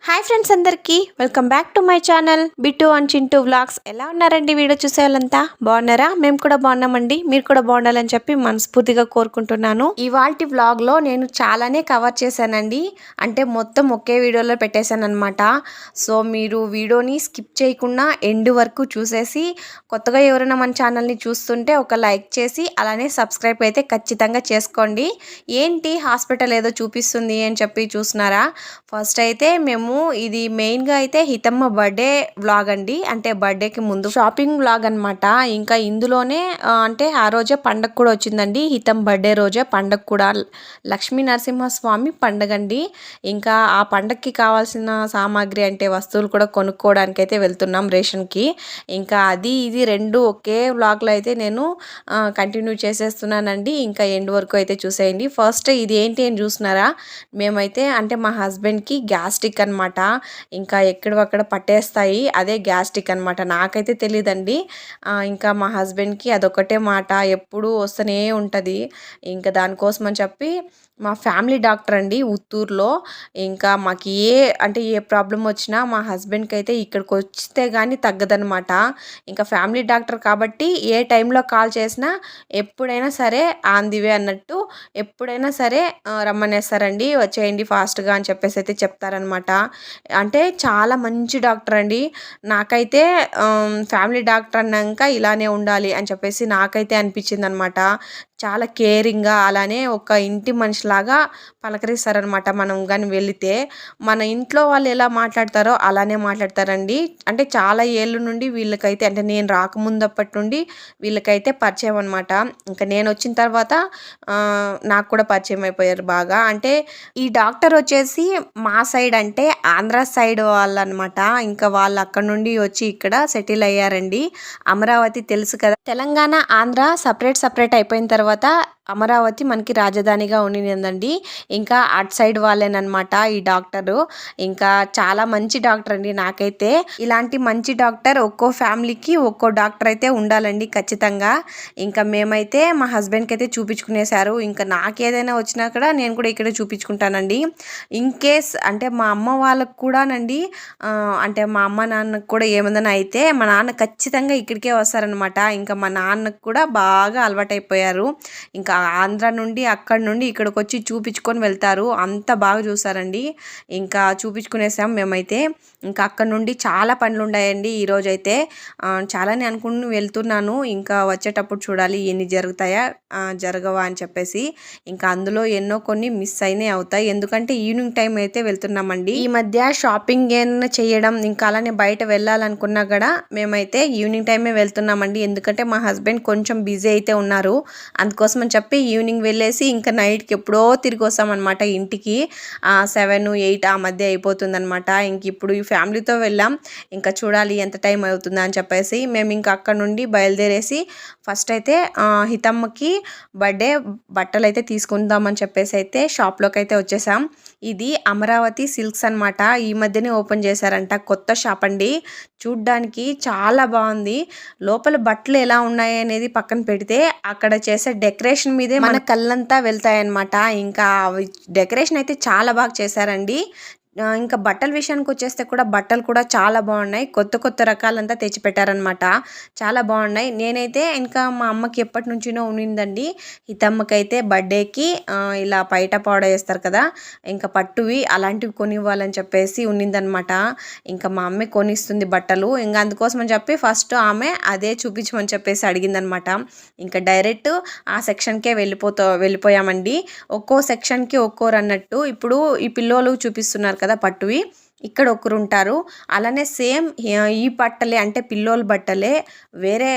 Hi friends అందరికీ welcome back to my channel Bittu and Chintu vlogs. ఎలా ఉన్నారండి వీడియో చూసే వాళ్ళంతా? బాగున్నారా? మేము కూడా బాగున్నామండి. మీరు కూడా బాగుండాలని చెప్పి మనస్ఫూర్తిగా కోరుకుంటున్నాను. ఇవాల్టి వ్లాగ్లో నేను చాలానే కవర్ చేశానండి. అంటే మొత్తం ఒకే వీడియోలో పెట్టేశాను అనమాట. సో మీరు వీడియోని స్కిప్ చేయకుండా ఎండ్ వరకు చూసేసి కొత్తగా ఎవరైనా మన ఛానల్ని చూస్తుంటే ఒక లైక్ చేసి అలానే సబ్స్క్రైబ్ అయితే ఖచ్చితంగా చేసుకోండి. ఏంటి హాస్పిటల్ ఏదో చూపిస్తుంది అని చెప్పి చూస్తున్నారా? ఫస్ట్ అయితే మేము ఇది మెయిన్గా అయితే హితమ్మ బర్త్డే వ్లాగ్ అండి. అంటే బర్త్డేకి ముందు షాపింగ్ వ్లాగ్ అనమాట. ఇంకా ఇందులోనే అంటే ఆ రోజే పండగ కూడా వచ్చిందండి. హితం బర్త్డే రోజే పండగ కూడా, లక్ష్మీ నరసింహస్వామి పండగ అండి. ఇంకా ఆ పండగకి కావాల్సిన సామాగ్రి అంటే వస్తువులు కూడా కొనుక్కోవడానికి అయితే వెళ్తున్నాం రేషన్కి. ఇంకా అది ఇది రెండు ఒకే వ్లాగ్లో అయితే నేను కంటిన్యూ చేసేస్తున్నానండి. ఇంకా ఎండ్ వరకు అయితే చూసేయండి. ఫస్ట్ ఇది ఏంటి అని చూస్తున్నారా? మేమైతే అంటే మా హస్బెండ్కి గ్యాస్ట్రిక్ అనమాట. ఇంకా ఎక్కడక్కడ పట్టేస్తాయి, అదే గ్యాస్ట్రిక్ అనమాట. నాకైతే తెలియదండి. ఇంకా మా హస్బెండ్కి అదొకటే మాట ఎప్పుడూ వస్తూనే ఉంటుంది. ఇంకా దానికోసం అని చెప్పి మా ఫ్యామిలీ డాక్టర్ అండి ఉత్తూరులో. ఇంకా మాకు ఏ ప్రాబ్లం వచ్చినా మా హస్బెండ్కి అయితే ఇక్కడికి వస్తే కానీ తగ్గదనమాట. ఇంకా ఫ్యామిలీ డాక్టర్ కాబట్టి ఏ టైంలో కాల్ చేసినా ఎప్పుడైనా సరే ఆన్ ది వే అన్నట్టు ఎప్పుడైనా సరే రమ్మనేస్తారండి. వచ్చేయండి ఫాస్ట్గా అని చెప్పేసి అయితే చెప్తారనమాట. అంటే చాలా మంచి డాక్టర్ అండి. నాకైతే ఫ్యామిలీ డాక్టర్ అన్నాక ఇలానే ఉండాలి అని చెప్పేసి నాకైతే అనిపించింది అనమాట. చాలా కేరింగ్గా అలానే ఒక ఇంటి మనిషిలాగా పలకరిస్తారనమాట. మనం కానీ వెళితే మన ఇంట్లో వాళ్ళు ఎలా మాట్లాడతారో అలానే మాట్లాడతారండి. అంటే చాలా ఏళ్ళ నుండి వీళ్ళకైతే అంటే నేను రాకముందప్పటి నుండి వీళ్ళకైతే పరిచయం అనమాట. ఇంకా నేను వచ్చిన తర్వాత నాకు కూడా పరిచయం అయిపోయారు బాగా. అంటే ఈ డాక్టర్ వచ్చేసి మా సైడ్ అంటే ఆంధ్ర సైడ్ వాళ్ళు అనమాట. ఇంకా వాళ్ళు అక్కడ నుండి వచ్చి ఇక్కడ సెటిల్ అయ్యారండి. అమరావతి తెలుసు కదా, తెలంగాణ ఆంధ్ర సపరేట్ అయిపోయిన తర్వాత అమరావతి మనకి రాజధానిగా ఉండిందండి. ఇంకా అటు సైడ్ వాళ్ళేనమాట ఈ డాక్టరు. ఇంకా చాలా మంచి డాక్టర్ అండి. నాకైతే ఇలాంటి మంచి డాక్టర్ ఒక్కో ఫ్యామిలీకి ఒక్కో డాక్టర్ అయితే ఉండాలండి ఖచ్చితంగా. ఇంకా మేమైతే మా హస్బెండ్కి అయితే చూపించుకునేసారు. ఇంకా నాకు ఏదైనా వచ్చినా కూడా నేను కూడా ఇక్కడ చూపించుకుంటానండి. ఇన్ కేస్ అంటే మా అమ్మ వాళ్ళకు కూడానండి, అంటే మా అమ్మ నాన్నకు కూడా ఏమైనా అయితే మా నాన్న ఖచ్చితంగా ఇక్కడికే వస్తారనమాట. ఇంకా మా నాన్నకు కూడా బాగా అలవాటైపోయారు. ఇంకా ఆంధ్ర నుండి అక్కడ నుండి ఇక్కడికి వచ్చి చూపించుకొని వెళ్తారు. అంత బాగా చూసారండి. ఇంకా చూపించుకునేసాం మేమైతే. ఇంకా అక్కడ నుండి చాలా పనులు ఉన్నాయండి ఈరోజైతే. చాలానే అనుకుని వెళ్తున్నాను. ఇంకా వచ్చేటప్పుడు చూడాలి ఎన్ని జరుగుతాయా జరగవా అని చెప్పేసి. ఇంకా అందులో ఎన్నో కొన్ని మిస్ అయినే అవుతాయి. ఎందుకంటే ఈవినింగ్ టైం అయితే వెళ్తున్నామండి. ఈ మధ్య షాపింగ్ ఏమైనా చేయడం ఇంకా అలానే బయట వెళ్ళాలనుకున్నా కూడా మేమైతే ఈవినింగ్ టైమే వెళ్తున్నామండి. ఎందుకంటే మా హస్బెండ్ కొంచెం బిజీ అయితే ఉన్నారు. అందుకోసం అని చెప్పి ఈవినింగ్ వెళ్ళేసి ఇంకా నైట్కి ఎప్పుడో తిరిగి వస్తామన్నమాట ఇంటికి. 7, 8 ఆ మధ్య అయిపోతుందన్నమాట. ఇంక ఇప్పుడు ఈ ఫ్యామిలీతో వెళ్ళాం. ఇంకా చూడాలి ఎంత టైం అవుతుందా అని చెప్పేసి మేము ఇంకా అక్కడ నుండి బయలుదేరేసి ఫస్ట్ అయితే హితమ్మకి బర్త్డే బట్టలు అయితే తీసుకుందామని చెప్పేసి అయితే షాప్లోకి అయితే వచ్చేసాం. ఇది అమరావతి సిల్క్స్ అనమాట. ఈ మధ్యనే ఓపెన్ చేశారంట, కొత్త షాప్ అండి. చూడ్డానికి చాలా బాగుంది. లోపల బట్టలు ఎలా ఉన్నాయి అనేది పక్కన పెడితే అక్కడ చేసే డెకరేషన్ మీదే మన కళ్ళంతా వెళ్తాయన్నమాట. ఇంకా డెకరేషన్ అయితే చాలా బాగా చేశారండి. ఇంకా బట్టల విషయానికి వచ్చేస్తే కూడా బట్టలు కూడా చాలా బాగున్నాయి. కొత్త రకాలంతా తెచ్చిపెట్టారనమాట. చాలా బాగున్నాయి. నేనైతే ఇంకా మా అమ్మకి ఎప్పటి నుంచినో ఉన్నిందండి, హితమ్మకైతే బర్త్డేకి ఇలా పైట పౌడర్ వేస్తారు కదా, ఇంకా పట్టువి అలాంటివి కొనివ్వాలని చెప్పేసి ఉన్నిందనమాట. ఇంకా మా అమ్మే కొనిస్తుంది బట్టలు. ఇంకా అందుకోసం అని చెప్పి ఫస్ట్ ఆమె అదే చూపించమని చెప్పేసి అడిగిందనమాట. ఇంకా డైరెక్ట్ ఆ సెక్షన్కే వెళ్ళిపోయామండి. ఒక్కో సెక్షన్కి ఒక్కోరు అన్నట్టు. ఇప్పుడు ఈ పిల్లోలు చూపిస్తున్నారు కదా పట్టువి, ఇక్కడ ఒకరు ఉంటారు. అలానే సేమ్ ఈ బట్టలే అంటే పిల్లోల బట్టలే వేరే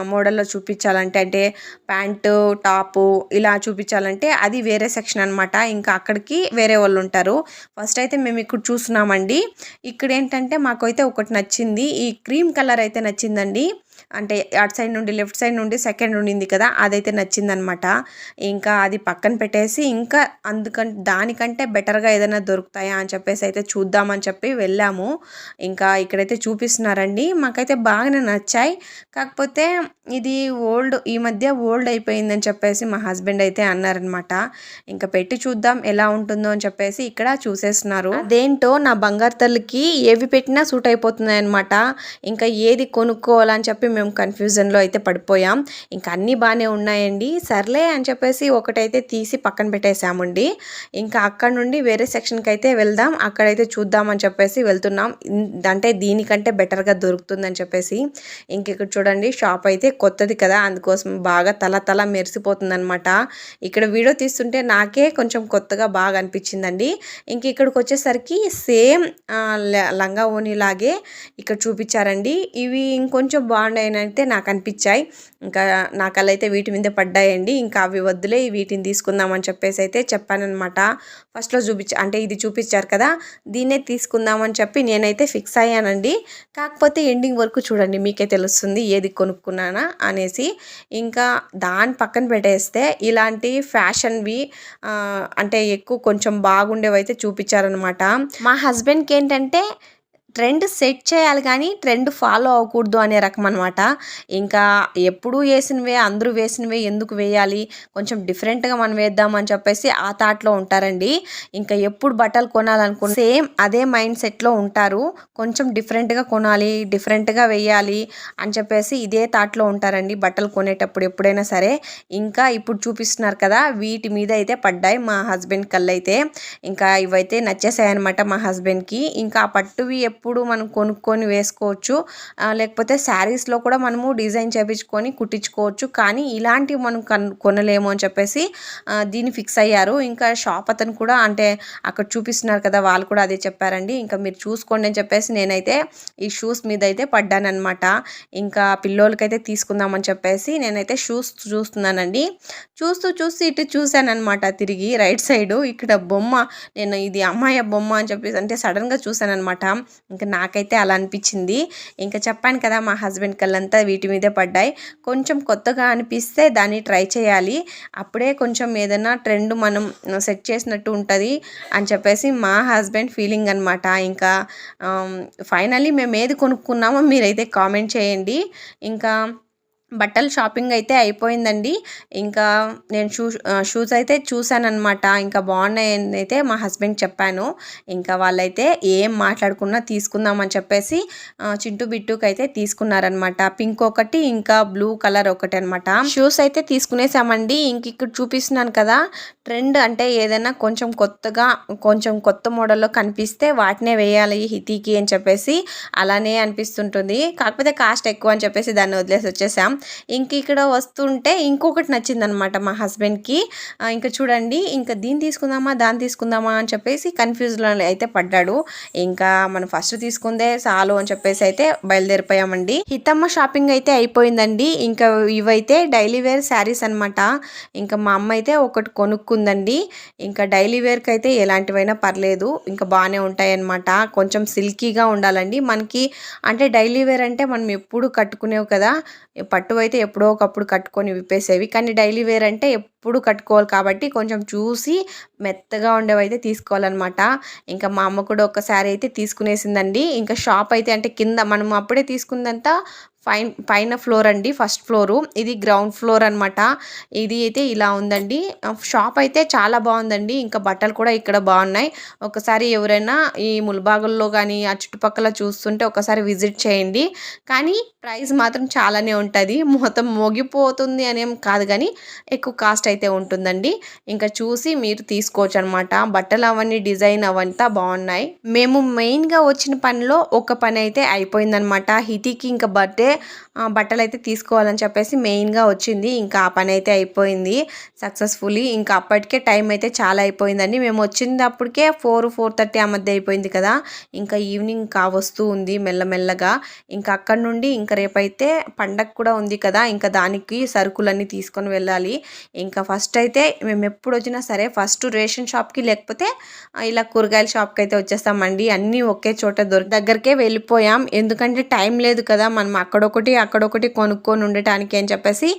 మోడల్లో చూపించాలంటే అంటే ప్యాంటు టాపు ఇలా చూపించాలంటే అది వేరే సెక్షన్ అనమాట. ఇంకా అక్కడికి వేరే వాళ్ళు ఉంటారు. ఫస్ట్ అయితే మేము ఇక్కడ చూస్తున్నామండి. ఇక్కడ ఏంటంటే మాకైతే ఒకటి నచ్చింది. ఈ క్రీమ్ కలర్ అయితే నచ్చిందండి. అంటే అటు సైడ్ నుండి లెఫ్ట్ సైడ్ నుండి సెకండ్ ఉండింది కదా, అదైతే నచ్చిందనమాట. ఇంకా అది పక్కన పెట్టేసి ఇంకా దానికంటే బెటర్గా ఏదైనా దొరుకుతాయా అని చెప్పేసి అయితే చూద్దామని చెప్పి వెళ్ళాము. ఇంకా ఇక్కడైతే చూపిస్తున్నారండి, మాకైతే బాగానే నచ్చాయి. కాకపోతే ఇది ఈ మధ్య ఓల్డ్ అయిపోయిందని చెప్పేసి మా హస్బెండ్ అయితే అన్నారనమాట. ఇంకా పెట్టి చూద్దాం ఎలా ఉంటుందో అని చెప్పేసి ఇక్కడ చూసేస్తున్నారు. అదేంటో నా బంగారు తల్లికి ఏవి పెట్టినా సూట్ అయిపోతున్నాయి అనమాట. ఇంకా ఏది కొనుక్కోవాలని చెప్పి మేము కన్ఫ్యూజన్లో అయితే పడిపోయాం. ఇంకా అన్నీ బాగానే ఉన్నాయండి, సర్లే అని చెప్పేసి ఒకటైతే తీసి పక్కన పెట్టేసామండి. ఇంకా అక్కడ నుండి వేరే సెక్షన్కి అయితే వెళ్దాం, అక్కడైతే చూద్దామని చెప్పేసి వెళ్తున్నాం. అంటే దీనికంటే బెటర్గా దొరుకుతుందని చెప్పేసి. ఇంక ఇక్కడ చూడండి, షాప్ అయితే కొత్తది కదా, అందుకోసం బాగా తల మెరిసిపోతుంది అనమాట. ఇక్కడ వీడియో తీస్తుంటే నాకే కొంచెం కొత్తగా బాగా అనిపించిందండి. ఇంక ఇక్కడికి వచ్చేసరికి సేమ్ లంగా ఓణిలాగే ఇక్కడ చూపించారండి. ఇవి ఇంకొంచెం బాగున్నాయని అయితే నాకు అనిపించాయి. ఇంకా నా కళ్ళు అయితే వీటి మీద పడ్డాయండి. ఇంకా అవి వద్దులే, వీటిని తీసుకుందామని చెప్పేసి అయితే చెప్పానమాట. ఫస్ట్లో అంటే ఇది చూపించారు కదా, దీన్నే తీసుకుందామని చెప్పి నేనైతే ఫిక్స్ అయ్యానండి. కాకపోతే ఎండింగ్ వరకు చూడండి, మీకే తెలుస్తుంది ఏది కొనుక్కున్నానా అనేసి. ఇంకా దాని పక్కన పెట్టేస్తే ఇలాంటి ఫ్యాషన్వి అంటే ఎక్కువ కొంచెం బాగుండేవి అయితే చూపించారనమాట. మా హస్బెండ్కి ఏంటంటే ట్రెండ్ సెట్ చేయాలి కానీ ట్రెండ్ ఫాలో అవ్వకూడదు అనే రకం అనమాట. ఇంకా ఎప్పుడు వేసినవే అందరూ వేసినవే ఎందుకు వేయాలి, కొంచెం డిఫరెంట్గా మనం వేద్దామని చెప్పేసి ఆ థాట్లో ఉంటారండి. ఇంకా ఎప్పుడు బట్టలు కొనాలనుకున్న సేమ్ అదే మైండ్ సెట్లో ఉంటారు. కొంచెం డిఫరెంట్గా కొనాలి, డిఫరెంట్గా వేయాలి అని చెప్పేసి ఇదే థాట్లో ఉంటారండి బట్టలు కొనేటప్పుడు ఎప్పుడైనా సరే. ఇంకా ఇప్పుడు చూపిస్తున్నారు కదా, వీటి మీద అయితే పడ్డాయి మా హస్బెండ్ కళ్ళు అయితే. ఇంకా ఇవైతే నచ్చేసాయి అనమాట మా హస్బెండ్కి. ఇంకా ఆ పట్టువి ఎప్పుడు మనం కొనుక్కొని వేసుకోవచ్చు, లేకపోతే శారీస్లో కూడా మనము డిజైన్ చేయించుకొని కుట్టించుకోవచ్చు. కానీ ఇలాంటివి మనం కొనలేము అని చెప్పేసి దీన్ని ఫిక్స్ అయ్యారు. ఇంకా షాప్ అతను కూడా అంటే అక్కడ చూపిస్తున్నారు కదా, వాళ్ళు కూడా అదే చెప్పారండి. ఇంకా మీరు చూసుకోండి అని చెప్పేసి నేనైతే ఈ షూస్ మీద అయితే పడ్డానమాట. ఇంకా పిల్లోలకైతే తీసుకుందామని చెప్పేసి నేనైతే షూస్ చూస్తున్నానండి. చూస్తూ ఇటు చూశానమాట, తిరిగి రైట్ సైడు ఇక్కడ బొమ్మ, నేను ఇది అమ్మాయి బొమ్మ అని చెప్పేసి అంటే సడన్గా చూశానమాట. ఇంకా నాకైతే అలా అనిపించింది. ఇంకా చెప్పాను కదా, మా హస్బెండ్ కళ్ళంతా వీటి మీదే పడ్డాయి. కొంచెం కొత్తగా అనిపిస్తే దాన్ని ట్రై చేయాలి, అప్పుడే కొంచెం ఏదైనా ట్రెండ్ మనం సెట్ చేసినట్టు ఉంటుంది అని చెప్పేసి మా హస్బెండ్ ఫీలింగ్ అనమాట. ఇంకా ఫైనల్లీ మేము ఏది కొనుక్కున్నామో మీరైతే కామెంట్ చేయండి. ఇంకా బట్టలు షాపింగ్ అయితే అయిపోయిందండి. ఇంకా నేను షూస్ అయితే చూశానమాట. ఇంకా బాగున్నాయని అయితే మా హస్బెండ్ చెప్పాను. ఇంకా వాళ్ళైతే ఏం మాట్లాడుకున్నా తీసుకుందామని చెప్పేసి చింటూ బిట్టుకి అయితే తీసుకున్నారనమాట. పింక్ ఒకటి, ఇంకా బ్లూ కలర్ ఒకటి అనమాట. షూస్ అయితే తీసుకునేసామండి. ఇంక ఇక్కడ చూపిస్తున్నాను కదా, ట్రెండ్ అంటే ఏదైనా కొంచెం కొత్తగా కొంచెం కొత్త మోడల్లో కనిపిస్తే వాటినే వేయాలి హితీకి అని చెప్పేసి అలానే అనిపిస్తుంటుంది. కాకపోతే కాస్ట్ ఎక్కువ అని చెప్పేసి దాన్ని వదిలేసి వచ్చేసాం. ఇంక ఇక్కడ వస్తుంటే ఇంకొకటి నచ్చిందనమాట మా హస్బెండ్కి. ఇంకా చూడండి, ఇంకా దీన్ని తీసుకుందామా దాన్ని తీసుకుందామా అని చెప్పేసి కన్ఫ్యూజ్లో అయితే పడ్డాడు. ఇంకా మనం ఫస్ట్ తీసుకుందే చాలు అని చెప్పేసి అయితే బయలుదేరిపోయామండి. హితమ్మ షాపింగ్ అయితే అయిపోయిందండి. ఇంకా ఇవైతే డైలీ వేర్ శారీస్ అనమాట. ఇంకా మా అమ్మ అయితే ఒకటి కొనుక్కుందండి. ఇంకా డైలీ వేర్కి అయితే ఎలాంటివైనా పర్లేదు, ఇంకా బాగానే ఉంటాయి అనమాట. కొంచెం సిల్కీగా ఉండాలండి మనకి. అంటే డైలీ వేర్ అంటే మనం ఎప్పుడు కట్టుకునేవి కదా, పట్టు అయితే ఎప్పుడో ఒకప్పుడు కట్టుకొని విప్పేసేవి. కానీ డైలీ వేర్ అంటే ఎప్పుడు కట్టుకోవాలి కాబట్టి కొంచెం చూసి మెత్తగా ఉండేవి అయితే తీసుకోవాలన్నమాట. ఇంకా మా అమ్మ కూడా ఒకసారి అయితే తీసుకునేసిందండి. ఇంకా షాప్ అయితే అంటే కింద మనం అప్పుడే తీసుకుందంతా పైన ఫ్లోర్ అండి, ఫస్ట్ ఫ్లోరు, ఇది గ్రౌండ్ ఫ్లోర్ అనమాట. ఇది అయితే ఇలా ఉందండి. షాప్ అయితే చాలా బాగుందండి. ఇంకా బట్టలు కూడా ఇక్కడ బాగున్నాయి. ఒకసారి ఎవరైనా ఈ ముల్బాగుల్లో కానీ ఆ చుట్టుపక్కల చూస్తుంటే ఒకసారి విజిట్ చేయండి. కానీ ప్రైస్ మాత్రం చాలానే ఉంటుంది, మొత్తం మోగిపోతుంది అనేం కాదు కానీ ఎక్కువ కాస్ట్ అయితే ఉంటుందండి. ఇంకా చూసి మీరు తీసుకోవచ్చు అనమాట. బట్టలు అవన్నీ డిజైన్ అవంతా బాగున్నాయి. మేము మెయిన్గా వచ్చిన పనిలో ఒక పని అయితే అయిపోయిందనమాట. హితీకి ఇంకా బట్టలు అయితే తీసుకోవాలని చెప్పేసి మెయిన్గా వచ్చింది. ఇంకా ఆ పని అయితే అయిపోయింది సక్సెస్ఫుల్లీ. ఇంకా అప్పటికే టైం అయితే చాలా అయిపోయిందండి. మేము వచ్చినప్పటికే 4-4:30 ఆ మధ్య అయిపోయింది కదా. ఇంకా ఈవినింగ్ కావస్తూ ఉంది మెల్లమెల్లగా. ఇంకా అక్కడ నుండి ఇంకా రేపైతే పండగ కూడా ఉంది కదా, ఇంకా దానికి సరుకులన్నీ తీసుకొని వెళ్ళాలి. ఇంకా ఇంకా ఫస్ట్ అయితే మేము ఎప్పుడు వచ్చినా సరే ఫస్ట్ రేషన్ షాప్కి లేకపోతే ఇలా కూరగాయల షాప్కి అయితే వచ్చేస్తామండి. అన్నీ ఒకే చోట దగ్గరికే వెళ్ళిపోయాం. ఎందుకంటే టైం లేదు కదా, మనం అక్కడొకటి కొనుక్కొని ఉండటానికి అని చెప్పేసి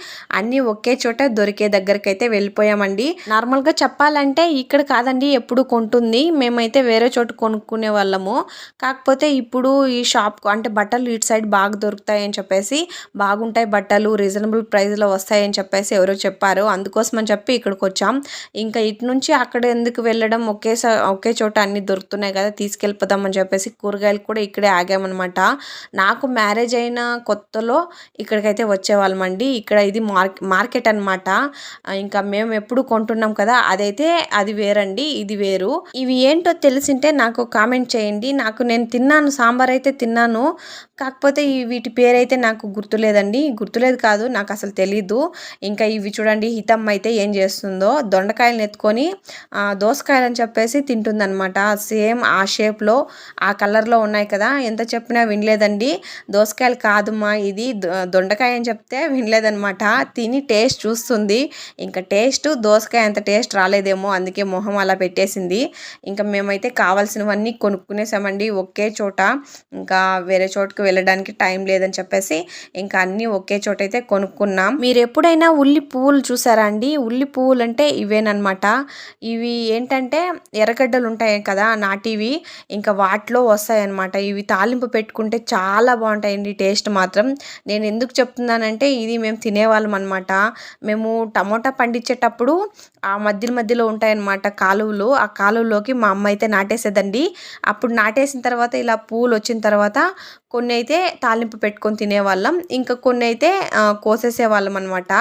అన్నీ ఒకే చోట దొరికే దగ్గరికి అయితే వెళ్ళిపోయామండి. నార్మల్గా చెప్పాలంటే ఇక్కడ కాదండి ఎప్పుడు కొంటుంది, మేమైతే వేరే చోట కొనుక్కునే వాళ్ళము. కాకపోతే ఇప్పుడు ఈ షాప్ అంటే బట్టలు ఇటు సైడ్ బాగా దొరుకుతాయి అని చెప్పేసి, బాగుంటాయి బట్టలు, రీజనబుల్ ప్రైస్లో వస్తాయని చెప్పేసి ఎవరో చెప్పారు. అందుకోసం అని చెప్పి ఇక్కడికి వచ్చాం. ఇంకా ఇటు నుంచి అక్కడ ఎందుకు వెళ్ళడం, ఒకే చోట అన్ని దొరుకుతున్నాయి కదా తీసుకెళ్ళిపోదాం అని చెప్పేసి కూరగాయలు కూడా ఇక్కడే ఆగామన్నమాట. నాకు మ్యారేజ్ అయిన కొత్తలో ఇక్కడికైతే వచ్చేవాళ్ళమండి. ఇక్కడ ఇది మార్కెట్ అనమాట. ఇంకా మేము ఎప్పుడు కొంటున్నాం కదా, అది వేరండి, ఇది వేరు. ఇవి ఏంటో తెలిసింటే నాకు కామెంట్ చేయండి. నేను తిన్నాను, సాంబార్ అయితే తిన్నాను. కాకపోతే వీటి పేరైతే నాకు గుర్తులేదు కాదు, నాకు అసలు తెలీదు. ఇంకా ఇవి చూడండి, హితమ్మ అయితే ఏం చేస్తుందో, దొండకాయలను ఎత్తుకొని దోసకాయలు అని చెప్పేసి తింటుందన్నమాట. సేమ్ ఆ షేప్లో ఆ కలర్లో ఉన్నాయి కదా, ఎంత చెప్పినా వినలేదండి. దోసకాయలు కాదుమా ఇది దొండకాయ అని చెప్తే వినలేదన్నమాట. తిని టేస్ట్ చూస్తుంది. ఇంకా దోసకాయ అంత టేస్ట్ రాలేదేమో, అందుకే మొహం అలా పెట్టేసింది. ఇంకా మేమైతే కావాల్సినవన్నీ కొనుక్కునేసామండి ఒకే చోట. ఇంకా వేరే చోటుకు వెళ్ళడానికి టైం లేదని చెప్పేసి ఇంకా అన్నీ ఒకే చోట అయితే కొనుక్కున్నాం. మీరు ఎప్పుడైనా ఉల్లి పువ్వులు చూసారా అండి? ఉల్లి పువ్వులు అంటే ఇవేనమాట. ఇవి ఏంటంటే ఎర్రగడ్డలు ఉంటాయి కదా నాటివి, ఇంకా వాటిలో వస్తాయన్నమాట. ఇవి తాలింపు పెట్టుకుంటే చాలా బాగుంటాయండి టేస్ట్ మాత్రం. నేను ఎందుకు చెప్తున్నానంటే ఇది మేము తినేవాళ్ళం అనమాట. మేము టమోటా పండించేటప్పుడు ఆ మధ్యలో ఉంటాయన్నమాట కాలువలు. ఆ కాలువలోకి మా అమ్మ అయితే నాటేసేదండి. అప్పుడు నాటేసిన తర్వాత ఇలా పూలు వచ్చిన తర్వాత కొన్ని అయితే తాలింపు పెట్టుకొని తినేవాళ్ళం, ఇంకా కొన్ని అయితే కోసేసేవాళ్ళం అనమాట.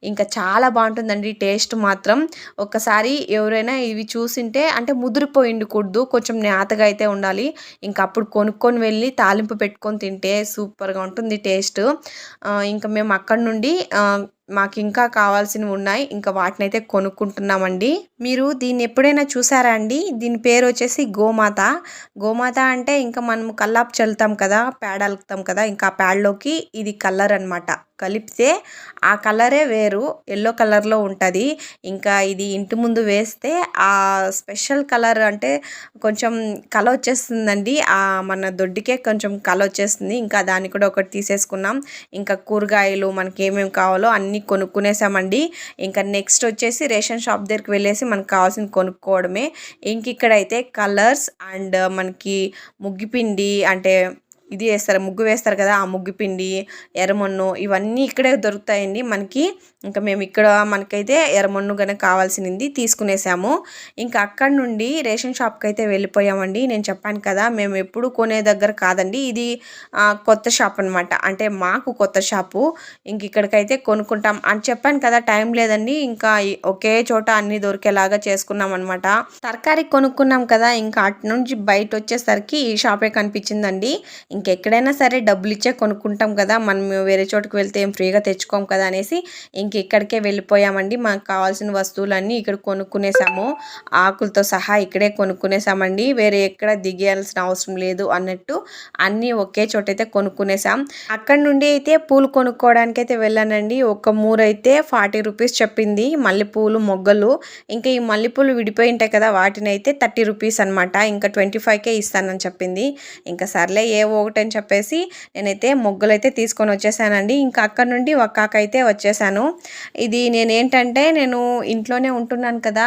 ఇంకా చాలా బాగుంటుందండి టేస్ట్ మాత్రం. ఒక్కసారి ఎవరైనా ఇవి చూసింటే, అంటే ముదిరిపోయి ఉండకూడదు, కొంచెం నేతగా అయితే ఉండాలి. ఇంకా అప్పుడు కొనుక్కొని వెళ్ళి తాలింపు పెట్టుకొని తింటే సూపర్గా ఉంటుంది టేస్ట్. ఇంకా మేము అక్కడ నుండి మాకు ఇంకా కావాల్సినవి ఉన్నాయి, ఇంకా వాటిని అయితే కొనుక్కుంటున్నామండి. మీరు దీన్ని ఎప్పుడైనా చూసారా అండి? దీని పేరు వచ్చేసి గోమాత అంటే ఇంకా మనం కల్లాపు చల్లుతాం కదా, పేడ అలుకుతాం కదా, ఇంకా ఆ పేడలోకి ఇది కలర్ అనమాట. కలిపితే ఆ కలరే వేరు, ఎల్లో కలర్లో ఉంటుంది. ఇంకా ఇది ఇంటి ముందు వేస్తే ఆ స్పెషల్ కలర్, అంటే కొంచెం కల వచ్చేస్తుందండి. మన దొడ్డికే కొంచెం కల వచ్చేస్తుంది. ఇంకా దాన్ని కూడా ఒకటి తీసేసుకున్నాం. ఇంకా కూరగాయలు మనకి ఏమేమి కావాలో అన్నీ కొనుక్కునేసామండి. ఇంకా నెక్స్ట్ వచ్చేసి రేషన్ షాప్ దగ్గరికి వెళ్ళేసి మనకు కావాల్సింది కొనుక్కోవడమే. ఇంక ఇక్కడైతే కలర్స్ అండ్ మనకి ముగ్గిపిండి, అంటే ఇది ముగ్గు వేస్తారు కదా, ఆ ముగ్గు పిండి, ఎర్రమన్ను, ఇవన్నీ ఇక్కడే దొరుకుతాయండి మనకి. ఇంకా మేము ఇక్కడ మనకైతే ఎర్రమన్ను కనుక కావాల్సింది తీసుకునేసాము. ఇంకా అక్కడ నుండి రేషన్ షాప్కి అయితే వెళ్ళిపోయామండి. నేను చెప్పాను కదా, మేము ఎప్పుడు కొనే దగ్గర కాదండి, ఇది కొత్త షాప్ అనమాట. అంటే మాకు కొత్త షాపు. ఇంక ఇక్కడికైతే కొనుక్కుంటాం అని చెప్పాను కదా, టైం లేదండి. ఇంకా ఒకే చోట అన్ని దొరికేలాగా చేసుకున్నాం అనమాట. తరకారీ కొనుక్కున్నాం కదా, ఇంకా అటు నుంచి బయట వచ్చేసరికి ఈ షాపే కనిపించిందండి. ఇంకెక్కడైనా సరే డబ్బులు ఇచ్చే కొనుక్కుంటాం కదా, మనం వేరే చోటుకు వెళ్తే ఏం ఫ్రీగా తెచ్చుకోం కదా అనేసి ఇక్కడికే వెళ్ళిపోయామండి. మాకు కావాల్సిన వస్తువులన్నీ ఇక్కడ కొనుక్కునేసాము. ఆకులతో సహా ఇక్కడే కొనుక్కునేసామండి. వేరే ఎక్కడ దిగేయాల్సిన అవసరం లేదు అన్నట్టు అన్నీ ఒకే చోట అయితే కొనుక్కునేసాం. అక్కడ నుండి అయితే పూలు కొనుక్కోవడానికి అయితే వెళ్ళానండి. ఒక మూరైతే 40 రూపీస్ చెప్పింది, మల్లెపూలు మొగ్గలు. ఇంకా ఈ మల్లెపూలు విడిపోయి ఉంటాయి కదా, వాటిని అయితే 30 రూపీస్ అనమాట. ఇంకా 25కే ఇస్తానని చెప్పింది. ఇంకా సర్లే ఏవో ఒకటి అని చెప్పేసి నేనైతే మొగ్గలు అయితే తీసుకొని వచ్చేసానండి. ఇంకా అక్కడ నుండి ఒక్కాకైతే వచ్చేసాను. ఇది నేను ఇంట్లోనే ఉంటున్నాను కదా,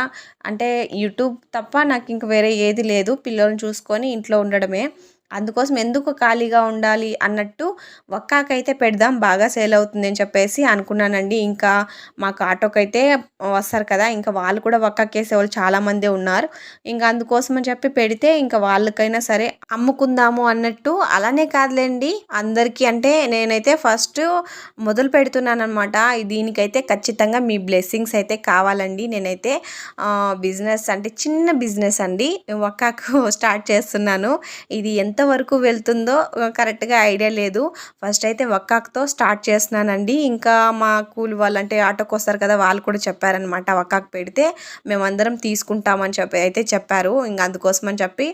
అంటే యూట్యూబ్ తప్ప నాకు ఇంక వేరే ఏది లేదు. పిల్లల్ని చూసుకొని ఇంట్లో ఉండడమే. అందుకోసం ఎందుకు ఖాళీగా ఉండాలి అన్నట్టు ఒక్కాకైతే పెడదాం, బాగా సేల్ అవుతుంది అని చెప్పేసి అనుకున్నానండి. ఇంకా మాకు ఆటోకైతే వస్తారు కదా, ఇంకా వాళ్ళు కూడా ఒక్కాకేసే వాళ్ళు చాలామందే ఉన్నారు. ఇంకా అందుకోసం అని చెప్పి పెడితే ఇంకా వాళ్ళకైనా సరే అమ్ముకుందాము అన్నట్టు. అలానే కాదులేండి, అందరికీ అంటే నేనైతే ఫస్ట్ మొదలు పెడుతున్నాను అనమాట. దీనికైతే ఖచ్చితంగా మీ బ్లెస్సింగ్స్ అయితే కావాలండి. నేనైతే బిజినెస్ అంటే చిన్న బిజినెస్ అండి, ఒక్కాకు స్టార్ట్ చేస్తున్నాను. ఇది ఎంత ఎంతవరకు వెళ్తుందో కరెక్ట్గా ఐడియా లేదు. ఫస్ట్ అయితే వక్కాకుతో స్టార్ట్ చేస్తున్నానండి. ఇంకా మా కూలి వాళ్ళు అంటే ఆటోకి వస్తారు కదా, వాళ్ళు కూడా చెప్పారనమాట వక్కాకు పెడితే మేమందరం తీసుకుంటామని అయితే చెప్పారు. ఇంకా అందుకోసం అని చెప్పి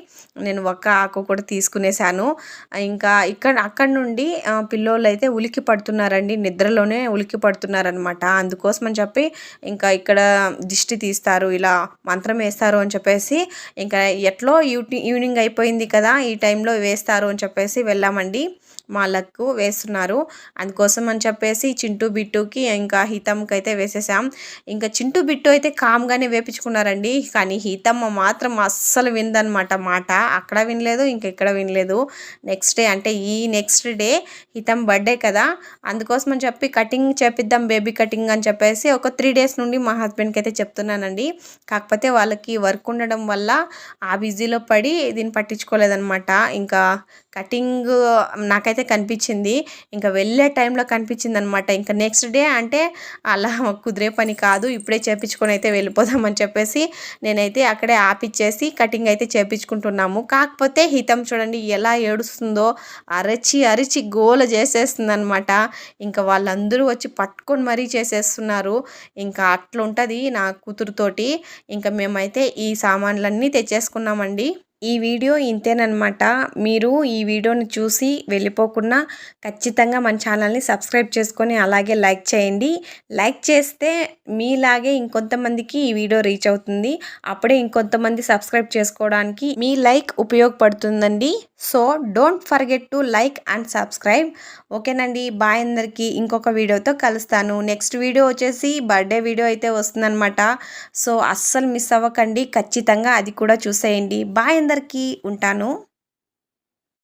నేను ఒక్క ఆకు కూడా తీసుకునేసాను. ఇంకా అక్కడ నుండి పిల్లోళ్ళు అయితే ఉలికి పడుతున్నారండి, నిద్రలోనే ఉలికి పడుతున్నారనమాట. అందుకోసం అని చెప్పి ఇంకా ఇక్కడ దిష్టి తీస్తారు, ఇలా మంత్రం వేస్తారు అని చెప్పేసి ఇంకా ఎట్లో ఈవినింగ్ అయిపోయింది కదా, ఈ టైంలో వేస్తారు అని చెప్పేసి వెళ్ళామండి. వాళ్ళకు వేస్తున్నారు. అందుకోసం అని చెప్పేసి చింటూ బిట్టుకి ఇంకా హితమ్కి అయితే వేసేసాం. ఇంకా చింటూ బిట్టు అయితే కామ్గానే వేపించుకున్నారండి. కానీ హితమ్మ మాత్రం అస్సలు విందనమాట మాట. అక్కడ వినలేదు, ఇంకా ఇక్కడ వినలేదు. నెక్స్ట్ డే అంటే ఈ నెక్స్ట్ డే హితం బర్త్డే కదా, అందుకోసం అని చెప్పి కటింగ్ చేపిద్దాం బేబీ కటింగ్ అని చెప్పేసి ఒక 3 days నుండి మా హస్బెండ్కి అయితే చెప్తున్నానండి. కాకపోతే వాళ్ళకి వర్క్ ఉండడం వల్ల ఆ బిజీలో పడి దీన్ని పట్టించుకోలేదనమాట. ఇంకా కటింగ్ నాకైతే కనిపించింది, ఇంకా వెళ్ళే టైంలో కనిపించింది అనమాట. ఇంకా నెక్స్ట్ డే అంటే అలా కుదిరే పని కాదు, ఇప్పుడే చేపించుకొని అయితే వెళ్ళిపోదామని చెప్పేసి నేనైతే అక్కడే ఆపిచ్చేసి కటింగ్ అయితే చేపించుకుంటున్నాము. కాకపోతే హితం చూడండి ఎలా ఏడుస్తుందో, అరిచి అరిచి గోల చేసేస్తుంది అనమాట. ఇంకా వాళ్ళందరూ వచ్చి పట్టుకొని మరీ చేసేస్తున్నారు. ఇంకా అట్లా ఉంటుంది నా కూతురుతోటి. ఇంకా మేమైతే ఈ సామాన్లన్నీ తెచ్చేసుకున్నామండి. ఈ వీడియో ఇంతేనమాట. మీరు ఈ వీడియోని చూసి వెళ్ళిపోకుండా ఖచ్చితంగా మన ఛానల్ని సబ్స్క్రైబ్ చేసుకొని అలాగే లైక్ చేయండి. లైక్ చేస్తే మీలాగే ఇంకొంతమందికి ఈ వీడియో రీచ్ అవుతుంది. అప్పుడే ఇంకొంతమంది సబ్స్క్రైబ్ చేసుకోవడానికి మీ లైక్ ఉపయోగపడుతుందండి. So don't forget to like and subscribe. ఓకేనండి, బాయ్ అందరికీ. ఇంకొక వీడియోతో కలుస్తాను. నెక్స్ట్ వీడియో వచ్చేసి బర్త్డే వీడియో అయితే వస్తుందన్నమాట. సో అస్సలు మిస్ అవ్వకండి, ఖచ్చితంగా అది కూడా చూసేయండి. బాయ్ అందరికీ, ఉంటాను.